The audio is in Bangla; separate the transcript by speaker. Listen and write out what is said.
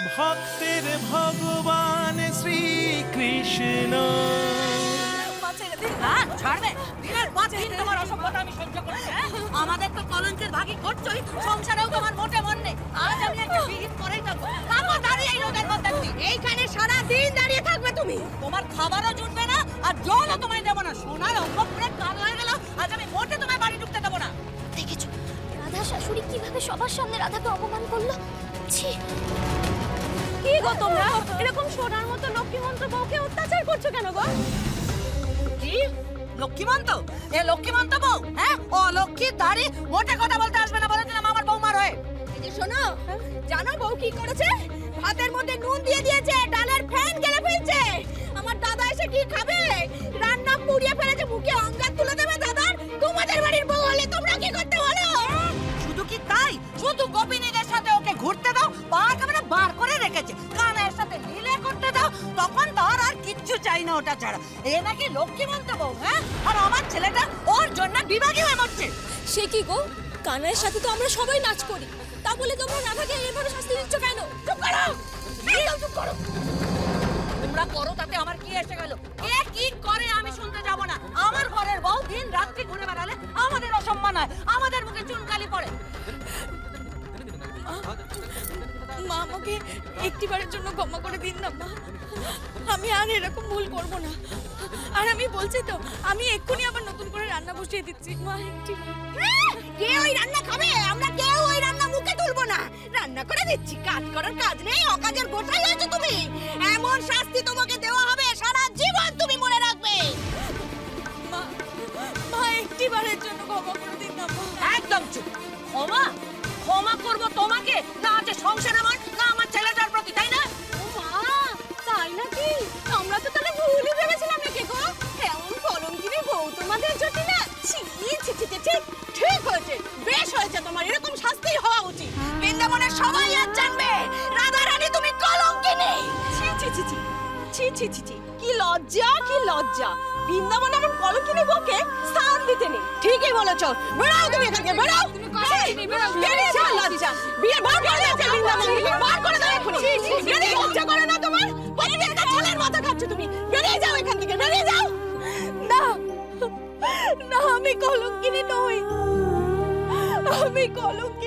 Speaker 1: ভক্তের ভগবান শ্রীকৃষ্ণ।
Speaker 2: আমাদের তো কলঙ্কের ভাগই করছই, সংসারেও তোমার মোটে মন নেই। আজ আমি একটা বিহিত করেই থাকবো। তারপর দাঁড়িয়ে এই রোদের মধ্যে এইখানে সারা দিন দাঁড়িয়ে থাকবে তুমি। তোমার খাবারও জুটবে না আর জলও তোমায় দেবো না। সোনার অঙ্গ পুরো কাল হয়ে গেল। আজ আমি মোটে তোমায় বাড়ি ঢুকতে দেবো না।
Speaker 3: দেখেছো রাধা শাশুড়ি কিভাবে সবার সামনে রাধাকে অপমান করলো? ছি!
Speaker 4: কি গো তোমরা এরকম সোনার মতো লক্ষ্মীমন্ত বউকে অত্যাচার করছো কেন গো?
Speaker 2: কি লক্ষ্মীমন্ত? এ লক্ষ্মীমন্ত বউ? হ্যাঁ, ও লক্ষ্মীর দাড়ি মোটে কথা বলতে আসবে না বলেছিলাম আমার বৌমার হয়ে।
Speaker 4: এই যে শোনো, জানো বউ কি করেছে? ভাতের মধ্যে নুন দিয়ে দিয়েছে, ডালের ফ্যান গেলে ফেলছে। আমার দাদা এসে কি খাবে? রান্না পুড়িয়ে ফেলেছে, মুখে অঙ্গার তুলে দেবে দাদার। তোমাদের বাড়ির বউ হলে তোমরা কি করতে বলো?
Speaker 2: শুধু কি তাই, শুধু গোপিনীদের সাথে ওকে ঘুরতে দাও, পা একেবারে বার করে রেখেছে। কানের সাথে মিলে করতে দাও, তখন তার আর কিচ্ছু চাই না ওটা ছাড়া। এ নাকি লক্ষ্মীমন্ত বউ, হ্যাঁ? আর আমার ছেলেটা ওর জন্য বিভাগী হয়ে মরছে।
Speaker 4: সে কি গো? কানের সাথে তো আমরা সবাই নাচ করি, তা বলে তোমরা রাধাকে এভাবে শাস্তি দিচ্ছ কেন?
Speaker 2: চুপ করো, একদম চুপ করো। তোমরা করো তাতে আমার কি এসে গেল? কে কি করে আমি শুনতে যাব না। আমার ঘরের বউ দিন রাত্রি ঘুরে বেড়ালে আমাদের অসম্মান হয়, আমাদের মুখে চুনকালি পড়ে।
Speaker 4: মা, আমাকে একটিবারের জন্য ক্ষমা করে দিন না মা। আমি আর এরকম ভুল করব না। আর আমি বলছি তো, আমি এক্ষুনি আবার নতুন করে রান্না বসিয়ে দিচ্ছি মা। কে ওই রান্না খাবে? আমরা কেউ ওই রান্না মুখে তুলবো না। রান্না করে দিচ্ছি, কাজ করার কাজ নেই, অকাজের গোটাই হয়েছে তুমি। এমন শাস্তি তোমাকে দেওয়া হবে, সারা জীবন তুমি মনে রাখবে। মা, মা একটিবারের জন্য ক্ষমা করে দিন না মা।
Speaker 2: একদম চুপ। ক্ষমা ক্ষমা করব তোমাকে, না আছে সংসার আমার, না আমার ছেলেটার প্রতি, তাই না?
Speaker 4: মা, তাই নাকি? আমরা তো তাহলে ভুলই ভেবেছিলাম নাকি গো? এমন কলঙ্কিনী বউ তোমাদের জটি না। ছি ছি ছি ছি, ঠিক ঠিক হয়েছে, বেশ হয়েছে, তোমার এরকম শাস্তি হওয়া উচিত। বৃন্দাবনের সবাই আজ জানবে রাধা রানী তুমি কলঙ্কিনী। ছি ছি ছি ছি ছি ছি ছি ছি, কি লজ্জা, কি লজ্জা! বৃন্দাবনে এমন কলঙ্কিনী বউকে স্থান দিতে নেই। ঠিকই বলেছো, বেরাও তুমি এখান থেকে, বেরাও। বেরিয়ে যাও, লজ্জা! বিয়ে বার করে দিয়েছে বৃন্দাবন থেকে, বার করে দাও এখনই। বেরিয়ে লজ্জা করে না তোমার? প্রত্যেকটা ছেলের মাথা খাচ্ছ তুমি। বেরিয়ে যাও এখান থেকে, বেরিয়ে যাও। না না, আমি কলঙ্কিনী নই, আমি কলঙ্কিনী